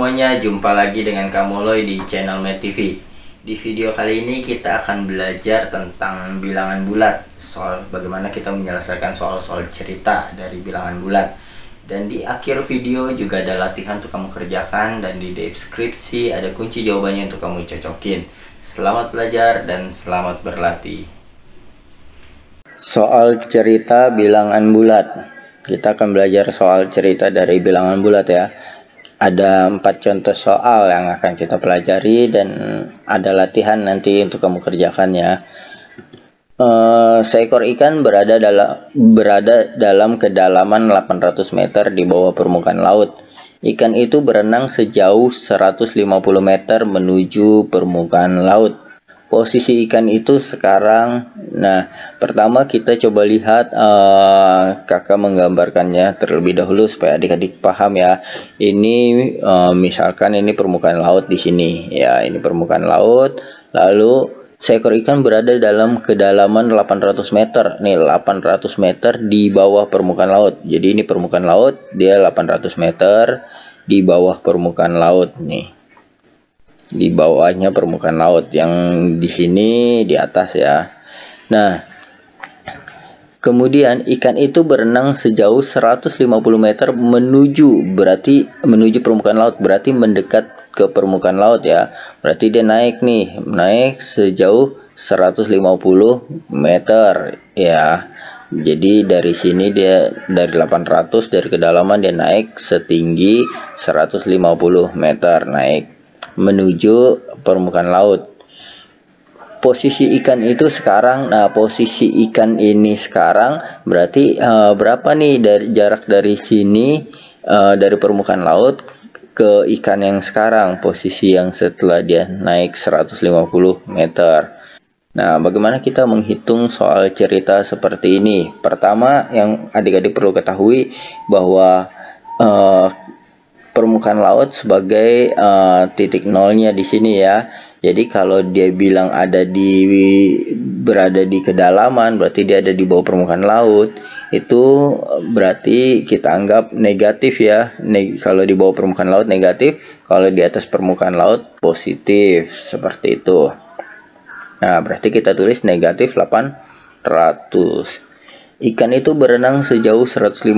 semuanya, jumpa lagi dengan Kamoloy di channel Med TV. Di video kali ini kita akan belajar tentang bilangan bulat, soal bagaimana kita menyelesaikan soal-soal cerita dari bilangan bulat. Dan di akhir video juga ada latihan untuk kamu kerjakan, dan di deskripsi ada kunci jawabannya untuk kamu cocokin. Selamat belajar dan selamat berlatih. Soal cerita bilangan bulat. Kita akan belajar soal cerita dari bilangan bulat ya. Ada 4 contoh soal yang akan kita pelajari dan ada latihan nanti untuk kamu kerjakan ya. Seekor ikan berada dalam kedalaman 800 meter di bawah permukaan laut. Ikan itu berenang sejauh 150 meter menuju permukaan laut. Posisi ikan itu sekarang, nah pertama kita coba lihat, kakak menggambarkannya terlebih dahulu supaya adik-adik paham ya. Ini misalkan ini permukaan laut di sini ya, ini permukaan laut. Lalu seekor ikan berada dalam kedalaman 800 meter. Nih 800 meter di bawah permukaan laut. Jadi ini permukaan laut, dia 800 meter di bawah permukaan laut nih. Di bawahnya permukaan laut, yang di sini di atas ya. Nah, kemudian ikan itu berenang sejauh 150 meter menuju permukaan laut, berarti mendekat ke permukaan laut ya. Berarti dia naik nih, naik sejauh 150 meter ya. Jadi dari sini dia dari 800, dari kedalaman dia naik setinggi 150 meter naik menuju permukaan laut. Posisi ikan itu sekarang, nah posisi ikan ini sekarang berarti berapa nih jarak dari sini, dari permukaan laut ke ikan yang sekarang, posisi yang setelah dia naik 150 meter. Nah, bagaimana kita menghitung soal cerita seperti ini? Pertama yang adik-adik perlu ketahui bahwa permukaan laut sebagai titik nolnya di sini ya. Jadi kalau dia bilang berada di kedalaman, berarti dia ada di bawah permukaan laut. Itu berarti kita anggap negatif ya. Kalau di bawah permukaan laut negatif, kalau di atas permukaan laut positif, seperti itu. Nah, berarti kita tulis negatif 800. Ikan itu berenang sejauh 150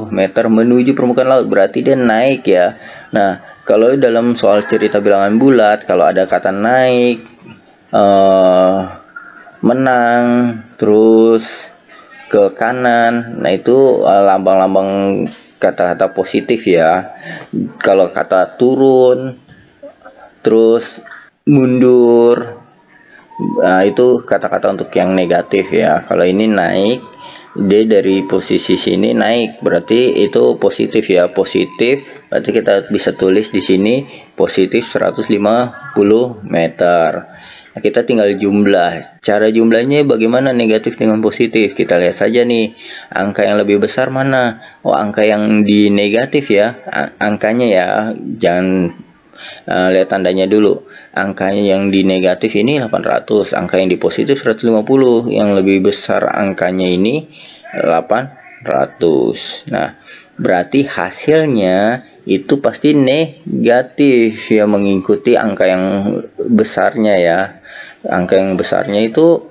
meter menuju permukaan laut, berarti dia naik ya. Nah, kalau dalam soal cerita bilangan bulat, kalau ada kata naik, menang, terus ke kanan, nah itu lambang-lambang kata-kata positif ya. Kalau kata turun, terus mundur, nah itu kata-kata untuk yang negatif ya. Kalau ini naik, dia dari posisi sini naik, berarti itu positif ya. Positif berarti kita bisa tulis di sini positif 150 meter. Nah, kita tinggal jumlah. Cara jumlahnya bagaimana negatif dengan positif? Kita lihat saja nih, angka yang lebih besar mana? Oh, angka yang di negatif ya, angkanya ya, jangan lihat tandanya dulu. Angkanya yang di negatif ini 800, angka yang di positif 150, yang lebih besar angkanya ini 800. Nah, berarti hasilnya itu pasti negatif ya, mengikuti angka yang besarnya ya. Angka yang besarnya itu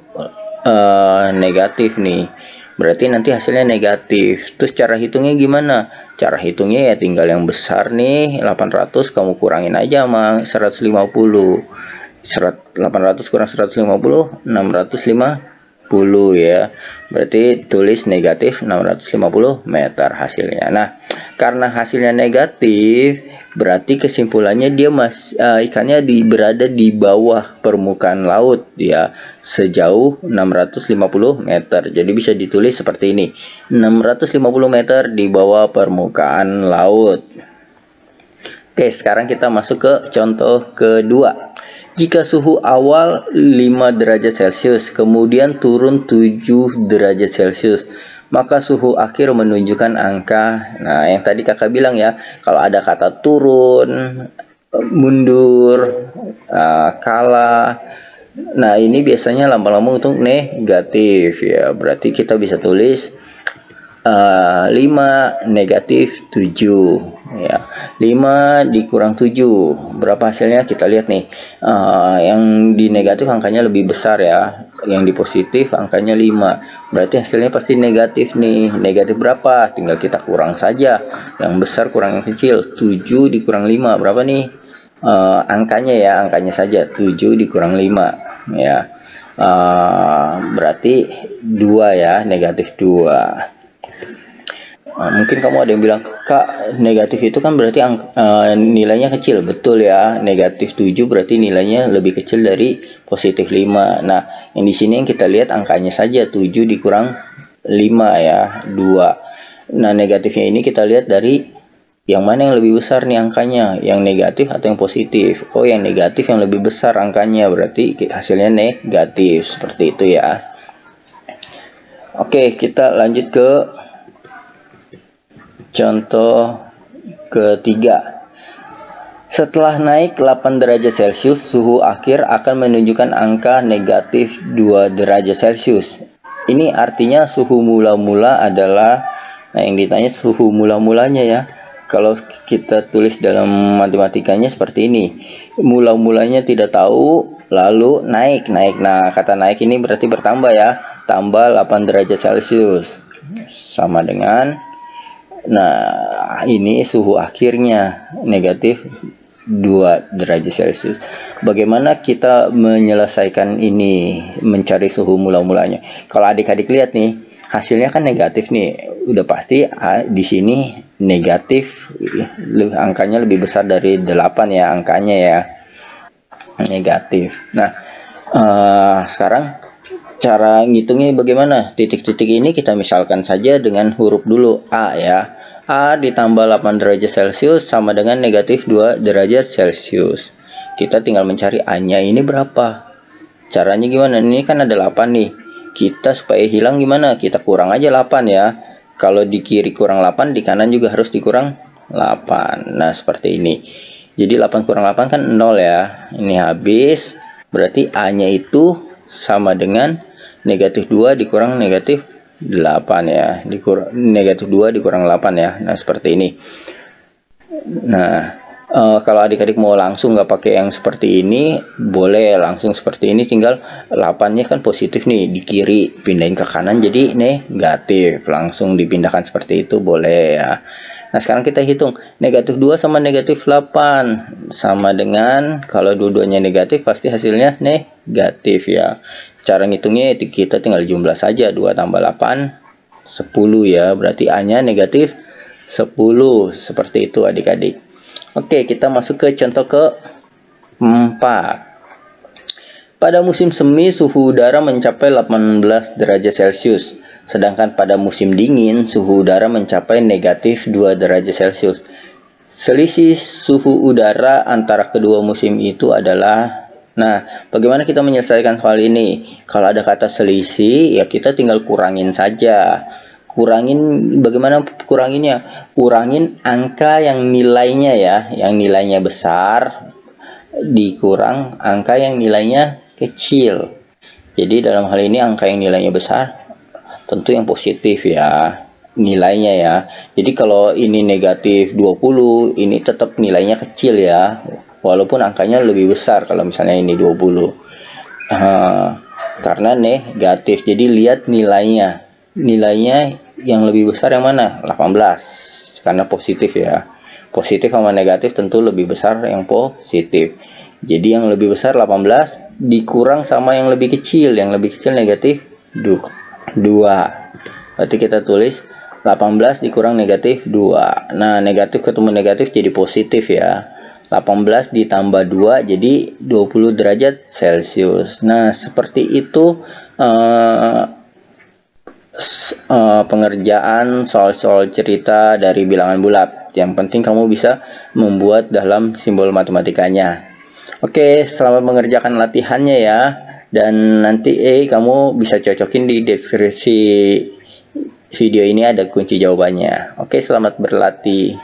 negatif nih. Berarti nanti hasilnya negatif. Terus cara hitungnya gimana? Cara hitungnya ya tinggal yang besar nih 800 kamu kurangin aja sama 150. 800 kurang 150 650 ya. Berarti tulis negatif 650 meter hasilnya. Nah, karena hasilnya negatif, berarti kesimpulannya dia ikannya berada di bawah permukaan laut ya, sejauh 650 meter. Jadi bisa ditulis seperti ini, 650 meter di bawah permukaan laut. Oke, sekarang kita masuk ke contoh kedua. Jika suhu awal 5 derajat Celcius, kemudian turun 7 derajat Celcius, maka suhu akhir menunjukkan angka. Nah, yang tadi kakak bilang ya, kalau ada kata turun, mundur, kalah, nah ini biasanya lambang-lambang untuk negatif ya. Berarti kita bisa tulis 5 negatif 7 ya. 5 dikurang 7 berapa hasilnya? Kita lihat nih. Yang di negatif angkanya lebih besar ya, yang di positif angkanya 5, berarti hasilnya pasti negatif nih. Negatif berapa? Tinggal kita kurang saja, yang besar kurang yang kecil. 7 dikurang 5 berapa nih? Angkanya ya, angkanya saja 7 dikurang 5 ya. Berarti 2 ya, negatif 2. Mungkin kamu ada yang bilang, Kak, negatif itu kan berarti nilainya kecil. Betul ya, negatif 7 berarti nilainya lebih kecil dari positif 5. Nah, yang di sini yang kita lihat angkanya saja, 7 dikurang 5 ya, 2. Nah, negatifnya ini kita lihat dari yang mana yang lebih besar nih angkanya, yang negatif atau yang positif. Oh, yang negatif yang lebih besar angkanya, berarti hasilnya negatif. Seperti itu ya. Oke, kita lanjut ke contoh ketiga. Setelah naik 8 derajat Celcius, suhu akhir akan menunjukkan angka negatif 2 derajat Celcius. Ini artinya suhu mula-mula adalah, nah yang ditanya suhu mula-mulanya ya. Kalau kita tulis dalam matematikanya seperti ini. Mula-mulanya tidak tahu, lalu naik. Nah, kata naik ini berarti bertambah ya. Tambah 8 derajat Celcius. Sama dengan, nah ini suhu akhirnya negatif 2 derajat Celcius. Bagaimana kita menyelesaikan ini, mencari suhu mula-mulanya? Kalau adik-adik lihat nih, hasilnya kan negatif nih. Udah pasti di sini negatif, angkanya lebih besar dari 8 ya, angkanya ya. Negatif. Nah, sekarang cara ngitungnya bagaimana? Titik-titik ini kita misalkan saja dengan huruf dulu A ya. A ditambah 8 derajat Celcius sama dengan negatif 2 derajat Celcius. Kita tinggal mencari A-nya ini berapa. Caranya gimana? Ini kan ada 8 nih. Kita supaya hilang gimana? Kita kurang aja 8 ya. Kalau di kiri kurang 8, di kanan juga harus dikurang 8. Nah, seperti ini. Jadi 8 kurang 8 kan 0 ya. Ini habis. Berarti A-nya itu sama dengan negatif 2 dikurang negatif 8 ya. Negatif 2 dikurang 8 ya. Nah, seperti ini. Nah, kalau adik-adik mau langsung nggak pakai yang seperti ini, boleh langsung seperti ini. Tinggal 8-nya kan positif nih, di kiri pindahin ke kanan jadi negatif. Langsung dipindahkan seperti itu boleh ya. Nah, sekarang kita hitung. Negatif 2 sama negatif 8 sama dengan, kalau dua-duanya negatif pasti hasilnya negatif ya. Cara ngitungnya kita tinggal jumlah saja. 2 tambah 8 10 ya. Berarti A-nya negatif 10. Seperti itu adik-adik. Oke, kita masuk ke contoh ke-4. Pada musim semi suhu udara mencapai 18 derajat Celcius. Sedangkan pada musim dingin suhu udara mencapai negatif 2 derajat Celcius. Selisih suhu udara antara kedua musim itu adalah, nah, bagaimana kita menyelesaikan soal ini? Kalau ada kata selisih, ya kita tinggal kurangin saja. Kurangin, bagaimana kuranginnya? Kurangin angka yang nilainya ya, yang nilainya besar dikurang angka yang nilainya kecil. Jadi dalam hal ini angka yang nilainya besar tentu yang positif ya nilainya ya. Jadi kalau ini negatif 20, ini tetap nilainya kecil ya, walaupun angkanya lebih besar kalau misalnya ini 20. Karena negatif, jadi lihat nilainya yang lebih besar yang mana? 18, karena positif ya. Positif sama negatif tentu lebih besar yang positif. Jadi yang lebih besar 18 dikurang sama yang lebih kecil. Yang lebih kecil negatif 2. Berarti kita tulis 18 dikurang negatif 2. Nah, negatif ketemu negatif jadi positif ya. 18 ditambah 2 jadi 20 derajat Celcius. Nah, seperti itu pengerjaan soal-soal cerita dari bilangan bulat. Yang penting kamu bisa membuat dalam simbol matematikanya. Oke, selamat mengerjakan latihannya ya. Dan nanti kamu bisa cocokin di deskripsi video ini, ada kunci jawabannya. Oke, selamat berlatih.